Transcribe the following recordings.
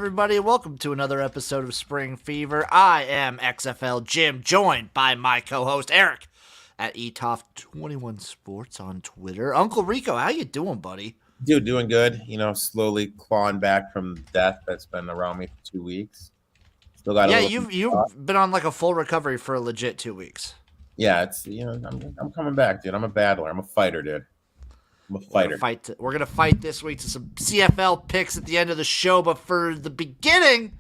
everybody. Welcome to another episode of Spring Fever. I am XFL Jim, joined by my co-host Eric at ETOF21 Sports on Twitter. Uncle Rico, how you doing, buddy? Dude, doing good. Slowly clawing back from death that's been around me for 2 weeks. Still got you've been on like a full recovery for a legit 2 weeks. Yeah, it's I'm coming back, dude. I'm a battler. I'm a fighter, dude. I'm a fighter. We're gonna fight this week to some CFL picks at the end of the show, but for the beginning,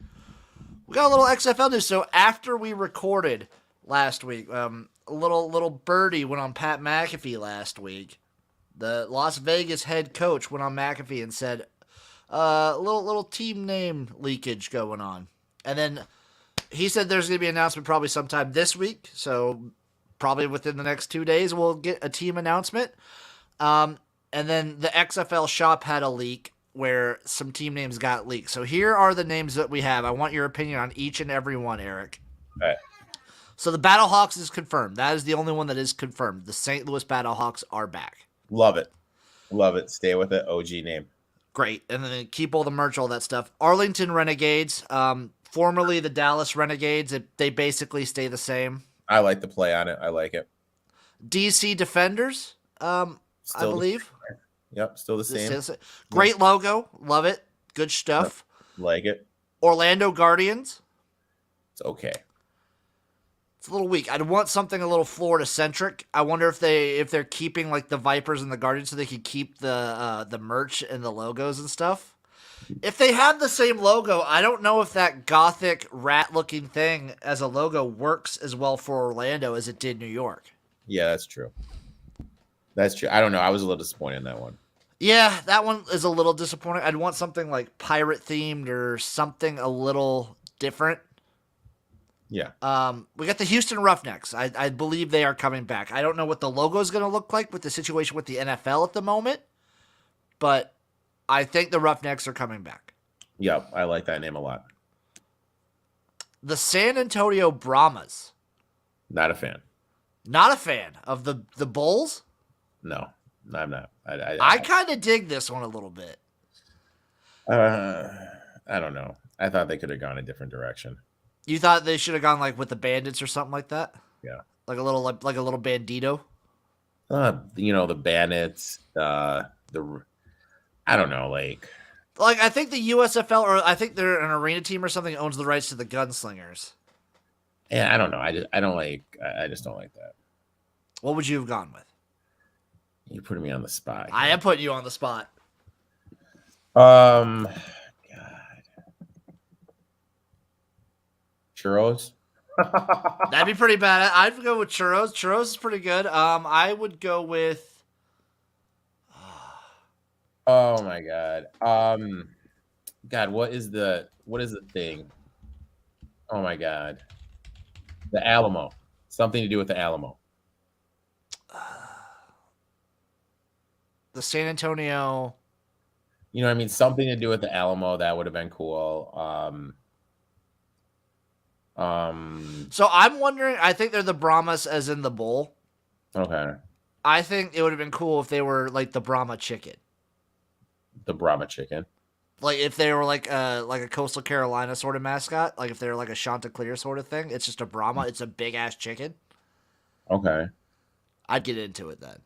we got a little XFL news. So after we recorded last week, a little birdie went on Pat McAfee last week. The Las Vegas head coach went on McAfee and said, little team name leakage going on. And then he said there's going to be an announcement probably sometime this week. So probably within the next 2 days, we'll get a team announcement. And then the XFL shop had a leak where some team names got leaked. So here are the names that we have. I want your opinion on each and every one, Eric. All right. So the Battlehawks is confirmed. That is the only one that is confirmed. The St. Louis Battlehawks are back. Love it. Love it. Stay with it. OG name. Great. And then keep all the merch, all that stuff. Arlington Renegades, formerly the Dallas Renegades. They basically stay the same. I like the play on it. I like it. DC Defenders, I believe. Yep, still the same. Great logo. Love it. Good stuff. Like it. Orlando Guardians. It's okay. It's a little weak. I'd want something a little Florida-centric. I wonder if they're keeping like the Vipers and the Guardians so they can keep the merch and the logos and stuff. If they have the same logo, I don't know if that gothic rat-looking thing as a logo works as well for Orlando as it did New York. Yeah, that's true. That's true. I don't know. I was a little disappointed in that one. Yeah, that one is a little disappointing. I'd want something like pirate-themed or something a little different. Yeah. We got the Houston Roughnecks. I believe they are coming back. I don't know what the logo is going to look like with the situation with the NFL at the moment, but I think the Roughnecks are coming back. Yeah, I like that name a lot. The San Antonio Brahmas. Not a fan. Not a fan of the Bulls? No, I'm not. I kind of dig this one a little bit. I don't know. I thought they could have gone a different direction. You thought they should have gone like with the Bandits or something like that? Yeah. Like a little bandito? The Bandits, I don't know, like I think the USFL, or I think they're an arena team or something, owns the rights to the Gunslingers. Yeah, I don't know. I just don't like that. What would you have gone with? You're putting me on the spot. I am putting you on the spot. God. Churros. That'd be pretty bad. I'd go with churros. Churros is pretty good. I would go with. Oh my God. God, what is the thing? Oh my God. The Alamo. Something to do with the Alamo. The San Antonio. You know what I mean? Something to do with the Alamo. That would have been cool. So I'm wondering, I think they're the Brahmas as in the bull. Okay. I think it would have been cool if they were like the Brahma chicken. The Brahma chicken. Like if they were like a Coastal Carolina sort of mascot, like if they're like a Chanticleer sort of thing. It's just a Brahma. It's a big ass chicken. Okay. I'd get into it then.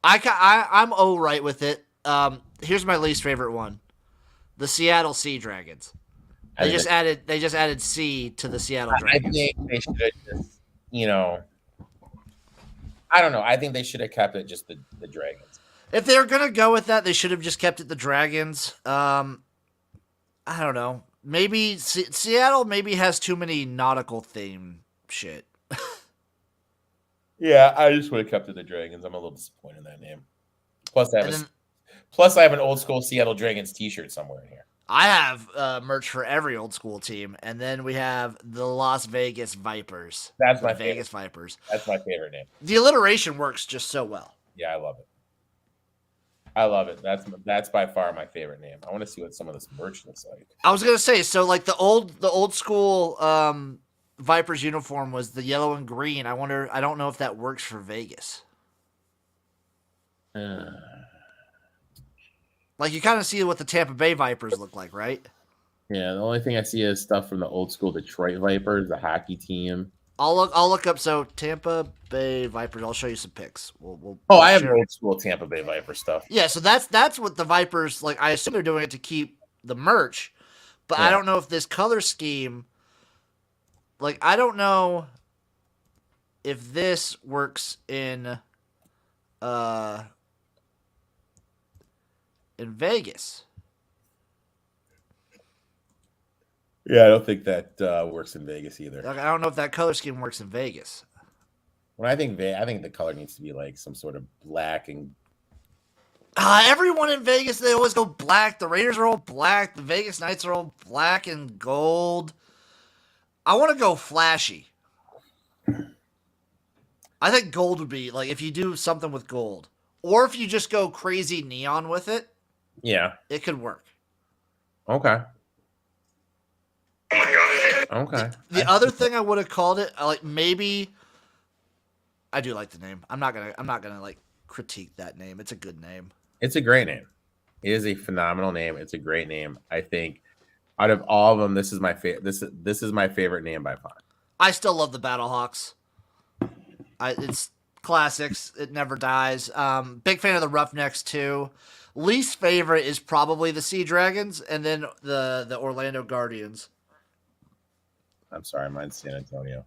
I'm right with it. Here's my least favorite one. The Seattle Sea Dragons. They just added C to the Seattle Dragons. I think they should have just, I don't know. I think they should have kept it just the Dragons. If they're gonna go with that, they should have just kept it the Dragons. I don't know. Maybe Seattle maybe has too many nautical theme shit. Yeah, I just would have kept it the Dragons. I'm a little disappointed in that name. Plus, I have an old school Seattle Dragons T-shirt somewhere in here. I have merch for every old school team, and then we have the Las Vegas Vipers. That's my Vegas Vipers. That's my favorite name. The alliteration works just so well. Yeah, I love it. I love it. That's by far my favorite name. I want to see what some of this merch looks like. I was gonna say, so like the old school Vipers uniform was the yellow and green. I don't know if that works for Vegas. Like, you kind of see what the Tampa Bay Vipers look like, right? Yeah, the only thing I see is stuff from the old school Detroit Vipers, the hockey team. I'll look up. So Tampa Bay Vipers. I'll show you some pics. Oh, We'll I have share. old school Tampa Bay Viper stuff. Yeah, so that's what the Vipers like. I assume they're doing it to keep the merch, but I Yeah. don't know if this color scheme. Like, I don't know if this works uh in Vegas. Yeah, I don't think that works in Vegas either. Like, I don't know if that color scheme works in Vegas. When I think the color needs to be like some sort of black and Everyone in Vegas, they always go black. The Raiders are all black. The Vegas Knights are all black and gold. I want to go flashy. I think gold would be, like, if you do something with gold. Or if you just go crazy neon with it, yeah. it could work. Okay. Okay. The other thing I would have called it, like, maybe I do like the name. I'm not gonna like critique that name. It's a good name. It's a great name. It is a phenomenal name. It's a great name. I think out of all of them, this is my favorite. This is my favorite name by far. I still love the Battlehawks. It's classics. It never dies. Big fan of the Roughnecks too. Least favorite is probably the Sea Dragons, and then the Orlando Guardians. I'm sorry, mine's San Antonio.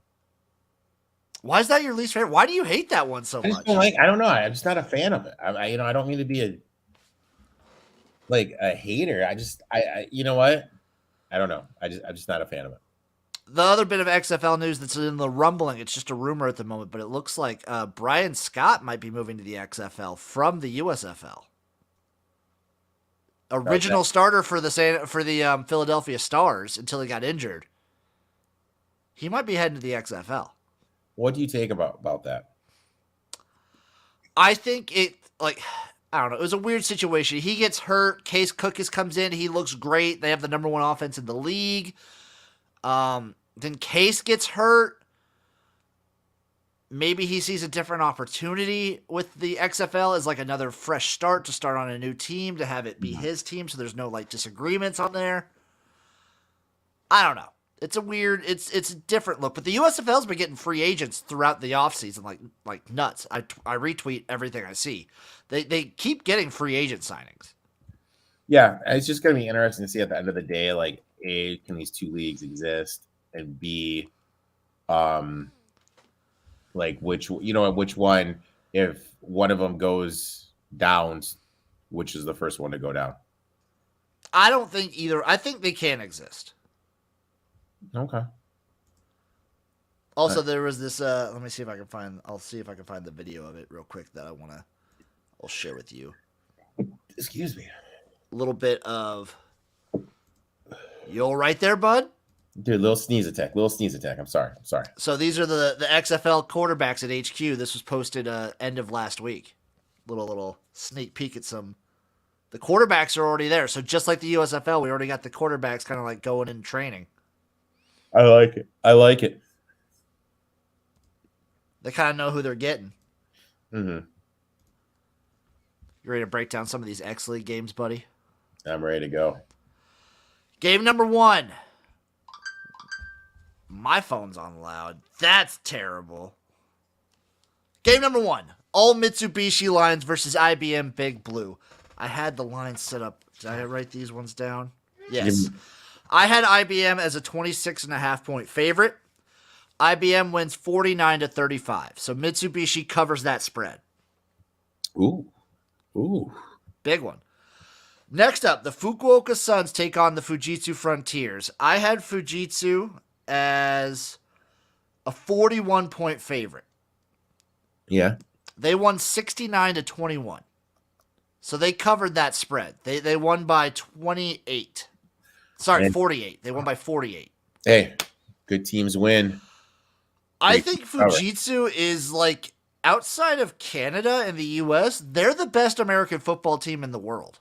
Why is that your least favorite? Why do you hate that one so I just much? don't like. I don't know. I'm just not a fan of it. I don't mean to be a hater. I you know what? I don't know. I'm just not a fan of it. The other bit of XFL news that's in the rumbling, it's just a rumor at the moment, but it looks like Brian Scott might be moving to the XFL from the USFL. Original starter for the Philadelphia Stars until he got injured. He might be heading to the XFL. What do you take about that? I think I don't know. It was a weird situation. He gets hurt. Case Cookis comes in. He looks great. They have the number one offense in the league. Then Case gets hurt. Maybe he sees a different opportunity with the XFL as like another fresh start to start on a new team, to have it be his team so there's no like disagreements on there. I don't know. It's a weird, it's a different look. But the USFL's been getting free agents throughout the offseason like nuts. I retweet everything I see. They keep getting free agent signings. Yeah, it's just going to be interesting to see at the end of the day, like, A, can these two leagues exist? And B, like which one, if one of them goes down, which is the first one to go down? I don't think either. I think they can exist. Okay. Also, there was this. Let me see if I can find. I'll see if I can find the video of it real quick that I'll share with you. Excuse me. A little bit of. You all right there, bud? Dude, little sneeze attack. I'm sorry. So these are the XFL quarterbacks at HQ. This was posted end of last week. Little sneak peek at some. The quarterbacks are already there. So just like the USFL, we already got the quarterbacks kind of like going in training. I like it. They kind of know who they're getting. Mm-hmm. You ready to break down some of these XLeague games, buddy? I'm ready to go. Game number 1. My phone's on loud. That's terrible. Game number 1. All Mitsubishi lines versus IBM Big Blue. I had the lines set up. Did I write these ones down? Yes. I had IBM as a 26.5 point favorite. IBM wins 49-35. So Mitsubishi covers that spread. Ooh. Big one. Next up, the Fukuoka Suns take on the Fujitsu Frontiers. I had Fujitsu as a 41 point favorite. Yeah. They won 69-21. So they covered that spread. They won by 28. Sorry, 48. They won by 48. Hey, good teams win. I think Fujitsu is like, outside of Canada and the US, they're the best American football team in the world.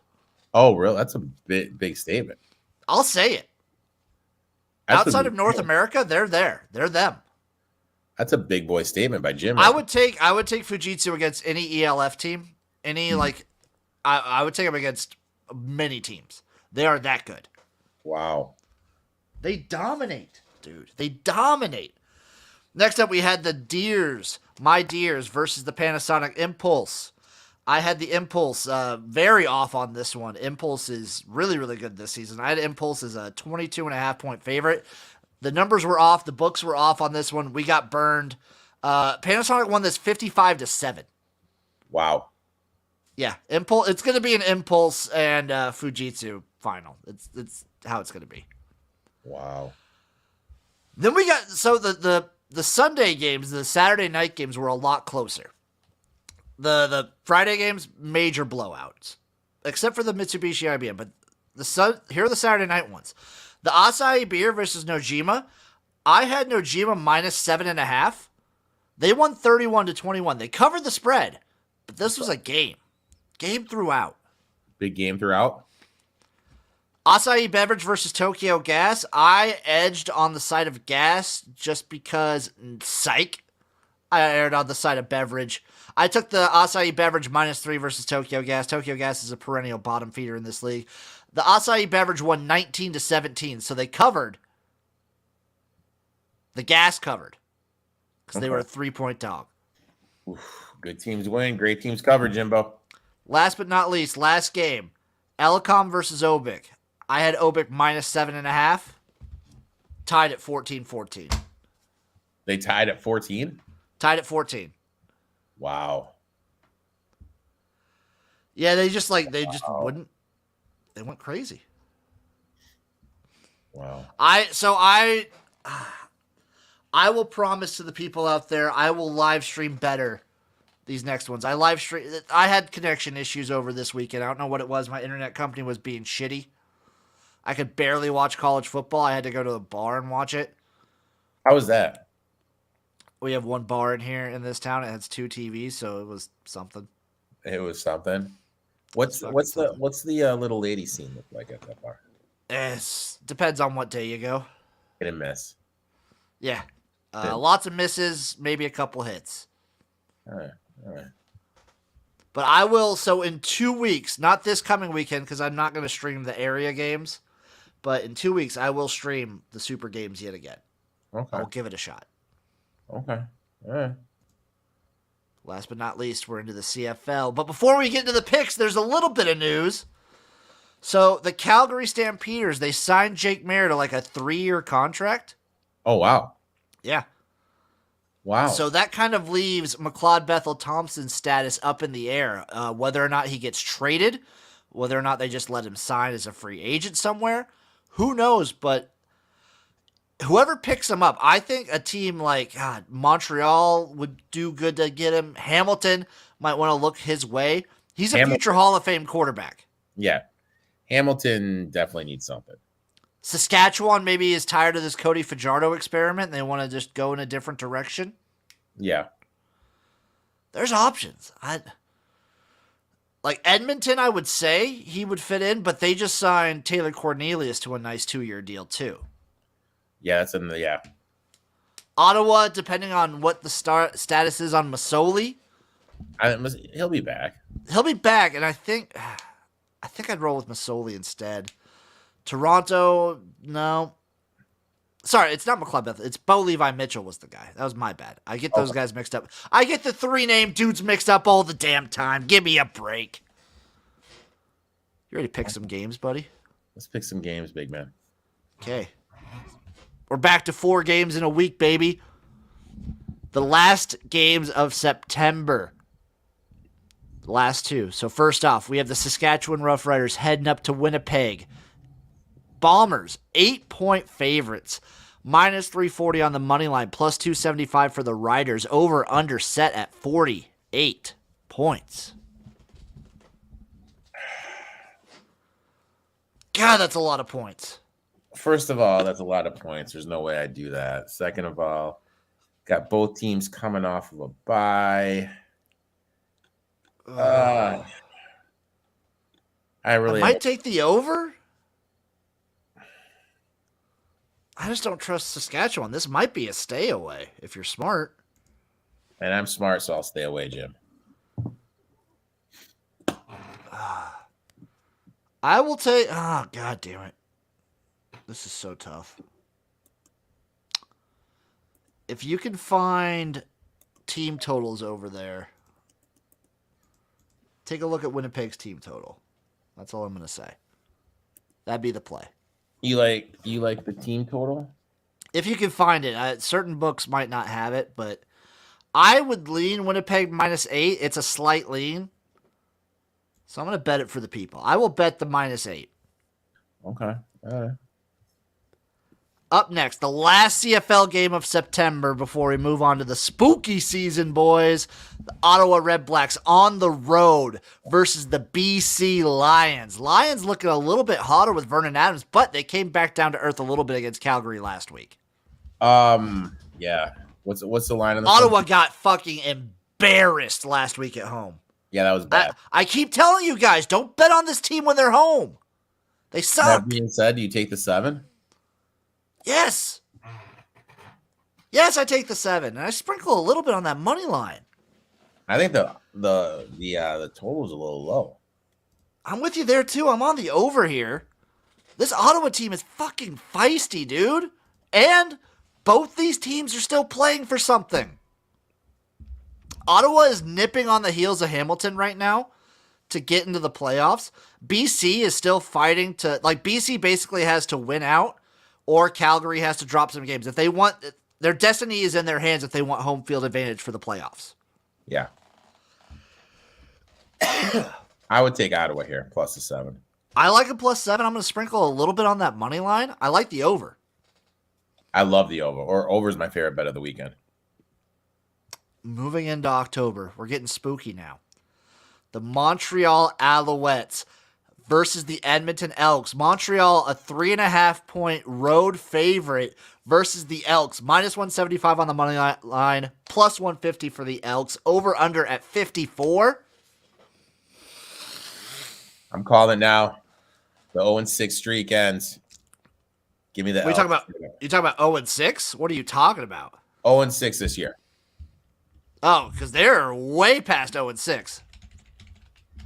Oh, really? That's a big statement. I'll say it. Outside of North America, they're there. They're them. That's a big boy statement by Jim. I would take Fujitsu against any ELF team. I would take them against many teams. They are that good. Wow. They dominate, dude. They dominate. Next up, we had the Deers, my Deers, versus the Panasonic Impulse. I had the Impulse very off on this one. Impulse is really, really good this season. I had Impulse as a 22.5-point favorite. The numbers were off. The books were off on this one. We got burned. Panasonic won this 55-7. Wow. Yeah, Impulse. It's going to be an Impulse and Fujitsu final. It's how it's going to be. Wow. Then we got the Sunday games, the Saturday night games were a lot closer. The Friday games, major blowouts, except for the Mitsubishi IBM. But here are the Saturday night ones. The Asahi Beer versus Nojima. I had Nojima minus 7.5. They won 31-21. They covered the spread, but this was a game throughout. Big game throughout. Asahi Beverage versus Tokyo Gas. I edged on the side of gas just because, psych, I erred on the side of beverage. I took the Asahi Beverage minus 3 versus Tokyo Gas. Tokyo Gas is a perennial bottom feeder in this league. The Asahi Beverage won 19-17, so they covered. The Gas covered because they were a 3-point dog. Oof, good teams win. Great teams cover, Jimbo. Last but not least, last game. Elcom versus Obic. I had Obic minus 7.5. Tied at 14-14. They tied at 14? Tied at 14. Wow. Yeah, they wouldn't. They went crazy. Wow. I will promise to the people out there, I will live stream better these next ones. I had connection issues over this weekend. I don't know what it was. My internet company was being shitty. I could barely watch college football. I had to go to the bar and watch it. How was that? We have one bar in here in this town. It has 2 TVs, so it was something. It was something. What's the little lady scene look like at that bar? It depends on what day you go. Hit and miss. Yeah. Lots of misses, maybe a couple hits. All right. But I will, so in 2 weeks, not this coming weekend because I'm not going to stream the area games, but in 2 weeks I will stream the super games yet again. Okay. I'll give it a shot. Okay. All right. Last but not least, we're into the CFL. But before we get into the picks, there's a little bit of news. So the Calgary Stampeders, they signed Jake Maier to like a 3-year contract. Oh, wow. Yeah. Wow. So that kind of leaves McLeod Bethel Thompson's status up in the air. Whether or not he gets traded, whether or not they just let him sign as a free agent somewhere, who knows? But whoever picks him up, I think a team like Montreal would do good to get him. Hamilton might want to look his way. He's a future Hall of Fame quarterback. Yeah. Hamilton definitely needs something. Saskatchewan maybe is tired of this Cody Fajardo experiment. And they want to just go in a different direction. Yeah. There's options. Like Edmonton, I would say he would fit in, but they just signed Taylor Cornelius to a nice 2-year deal too. Yeah, that's in the yeah. Ottawa, depending on what the status is on Masoli, he'll be back. He'll be back, and I think I'd roll with Masoli instead. Toronto, no. Sorry, it's not McLeod Bethel. It's Bo Levi Mitchell was the guy. That was my bad. I get those guys mixed up. I get the 3 name dudes mixed up all the damn time. Give me a break. You ready to pick some games, buddy? Let's pick some games, big man. Okay. We're back to 4 games in a week, baby. The last games of September. The last 2. So first off, we have the Saskatchewan Roughriders heading up to Winnipeg. Bombers, 8-point favorites. Minus 340 on the money line. Plus 275 for the Riders. Over under set at 48 points. God, that's a lot of points. First of all, that's a lot of points. There's no way I'd do that. Second of all, got both teams coming off of a bye. I might take the over. I just don't trust Saskatchewan. This might be a stay away if you're smart. And I'm smart, so I'll stay away, Jim. I will take... Oh, God damn it. This is so tough. If you can find team totals over there, take a look at Winnipeg's team total. That's all I'm going to say. That'd be the play. You like the team total? If you can find it. Certain books might not have it, but I would lean Winnipeg -8. It's a slight lean. So I'm going to bet it for the people. I will bet the -8. Okay. All right. Up next, the last CFL game of September before we move on to the spooky season, boys. The Ottawa Redblacks on the road versus the BC Lions. Lions looking a little bit hotter with Vernon Adams, but they came back down to earth a little bit against Calgary last week. Yeah. What's the line on the Ottawa got fucking embarrassed last week at home. Yeah, that was bad. I keep telling you guys, don't bet on this team when they're home. They suck. That being said, do you take the 7? Yes. Yes, I take the 7. And I sprinkle a little bit on that money line. I think the total is a little low. I'm with you there too. I'm on the over here. This Ottawa team is fucking feisty, dude. And both these teams are still playing for something. Ottawa is nipping on the heels of Hamilton right now to get into the playoffs. BC is still fighting to, like, BC basically has to win out, or Calgary has to drop some games. If they want, their destiny is in their hands if they want home field advantage for the playoffs. Yeah. I would take Ottawa here, plus the 7. I like a +7. I'm going to sprinkle a little bit on that money line. I like the over. I love the over. Or over is my favorite bet of the weekend. Moving into October, we're getting spooky now. The Montreal Alouettes versus the Edmonton Elks. Montreal, a 3.5-point road favorite versus the Elks. -175 on the money line, +150 for the Elks. Over under at 54. I'm calling now. The 0-6 streak ends. Give me the What are you talking about? You talking about 0-6? What are you talking about? 0-6 this year. Oh, because they're way past 0-6.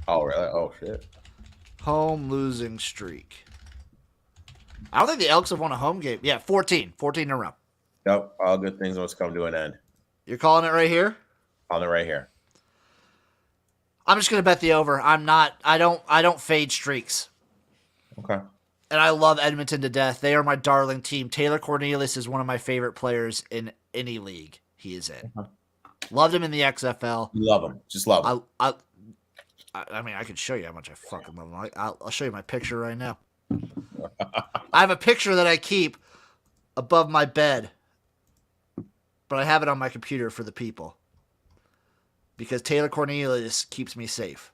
Oh, really? Oh, shit. Home losing streak. I don't think the Elks have won a home game. Yeah, 14. 14 in a row. Nope. All good things must come to an end. You're calling it right here? Calling it right here. I'm just gonna bet the over. I don't fade streaks. Okay. And I love Edmonton to death. They are my darling team. Taylor Cornelius is one of my favorite players in any league he is in. Okay. Loved him in the XFL. You love him. Just love him. I mean, I can show you how much I fucking love him. I'll show you my picture right now. I have a picture that I keep above my bed, but I have it on my computer for the people because Taylor Cornelius keeps me safe.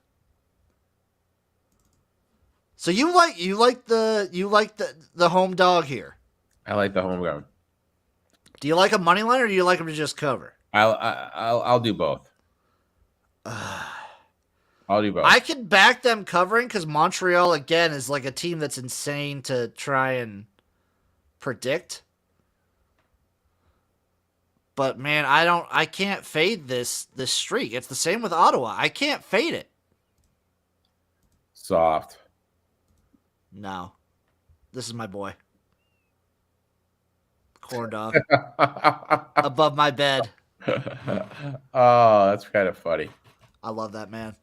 So you like the home dog here? I like the home ground. Do you like a money line or do you like him to just cover? I'll do both. I'll do both. I can back them covering because Montreal again is like a team that's insane to try and predict. But man, I can't fade this streak. It's the same with Ottawa. I can't fade it. Soft. No. This is my boy. Corn dog. Above my bed. Oh, that's kind of funny. I love that, man.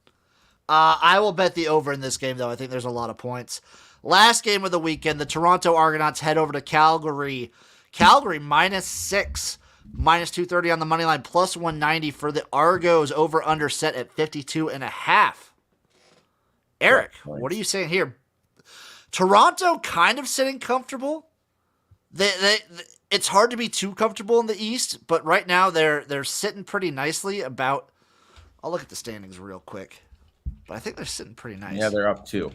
I will bet the over in this game, though. I think there's a lot of points. Last game of the weekend, the Toronto Argonauts head over to Calgary. Calgary -6, -230 on the money line, +190 for the Argos. Over under set at 52.5. Eric, what are you saying here? Toronto kind of sitting comfortable. It's hard to be too comfortable in the East, but right now they're sitting pretty nicely. I'll look at the standings real quick, but I think they're sitting pretty nice. Yeah, they're up 2.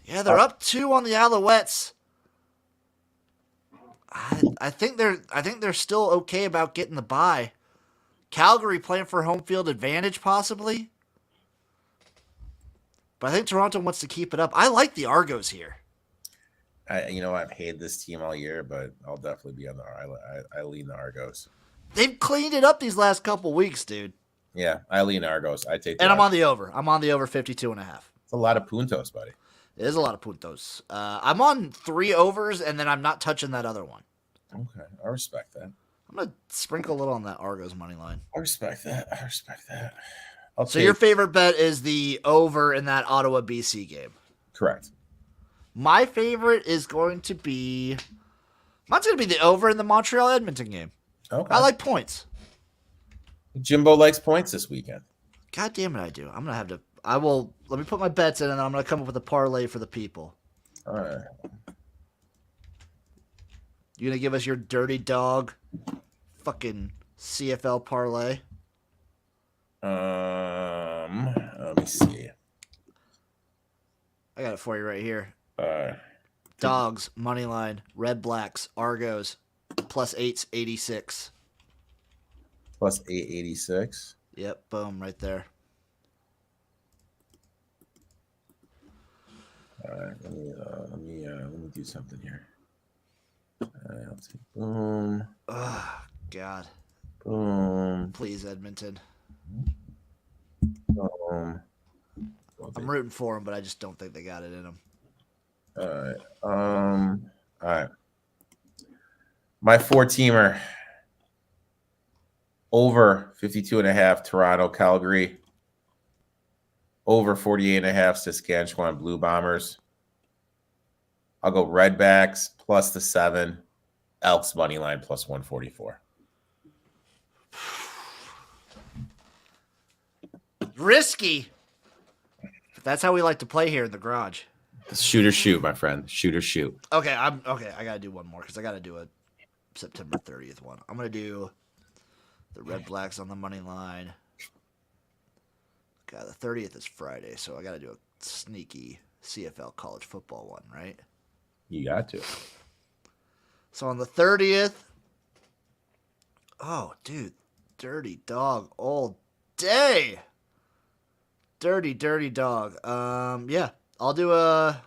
Yeah, they're up 2 on the Alouettes. I think they're still okay about getting the bye. Calgary playing for home field advantage possibly. But I think Toronto wants to keep it up. I like the Argos here. I've hated this team all year, but I'll definitely be on I lean the Argos. They've cleaned it up these last couple weeks, dude. Yeah, I lean Argos. I take. And I'm on the over. I'm on the over 52.5. It's a lot of puntos, buddy. It is a lot of puntos. I'm on 3 overs, and then I'm not touching that other one. Okay, I respect that. I'm going to sprinkle a little on that Argos money line. I respect that. So your favorite bet is the over in that Ottawa BC game? Correct. My favorite is going to be... Mine's going to be the over in the Montreal Edmonton game. Okay. I like points. Jimbo likes points this weekend. God damn it, I do. I'm going to have to... Let me put my bets in, and then I'm going to come up with a parlay for the people. All right. You going to give us your dirty dog fucking CFL parlay? Let me see. I got it for you right here. Uh, Dogs, money line, Red Blacks, Argos, +8's 86. +886. Yep, boom, right there. All right, let me do something here. I'll take boom. Oh, God. Boom. Please, Edmonton. Boom. I'm rooting for them, but I just don't think they got it in them. All right. All right. My 4-teamer. Over 52.5 Toronto, Calgary. Over 48.5 Saskatchewan Blue Bombers. I'll go Redbacks +7. Elks money line +144. Risky. But that's how we like to play here in the garage. Shoot or shoot, my friend. Shoot or shoot. Okay, I gotta do one more because I gotta do a September 30th one. I'm gonna do the Red Blacks on the money line. God, the 30th is Friday, so I gotta do a sneaky CFL college football one, right? You got to. So on the 30th, oh, dude, dirty dog all day. Dirty dog. Yeah, I'll do a...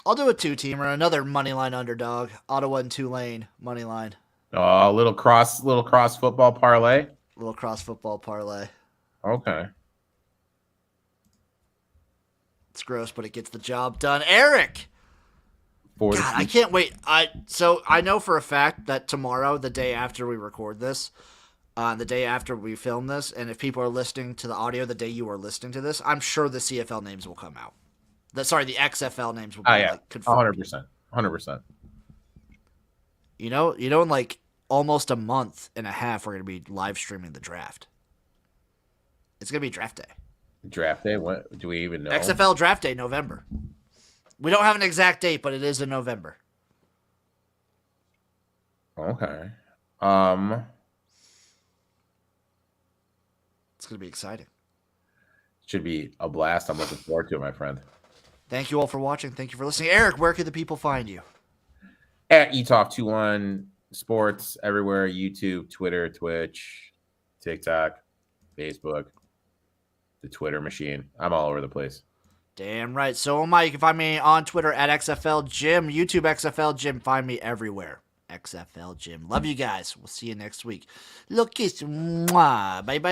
I'll do a 2-teamer, another moneyline underdog. Ottawa and Tulane moneyline. Oh, little cross football parlay. Little cross football parlay. Okay. It's gross, but it gets the job done. Eric! God, I can't wait. So I know for a fact that tomorrow, the day after we record this, the day after we film this, and if people are listening to the audio the day you are listening to this, I'm sure the CFL names will come out. The XFL names will be confirmed. 100%. You know, in like almost a month and a half, we're going to be live streaming the draft. It's going to be draft day. Draft day? What do we even know? XFL draft day, November. We don't have an exact date, but it is in November. Okay. It's going to be exciting. Should be a blast. I'm looking forward to it, my friend. Thank you all for watching. Thank you for listening. Eric, where can the people find you? At eTalk21 Sports, everywhere. YouTube, Twitter, Twitch, TikTok, Facebook, the Twitter machine. I'm all over the place. Damn right. So am I. You can find me on Twitter at XFL Jim, YouTube XFL Jim. Find me everywhere. XFL Jim. Love you guys. We'll see you next week. Little kiss. Mwah. Bye.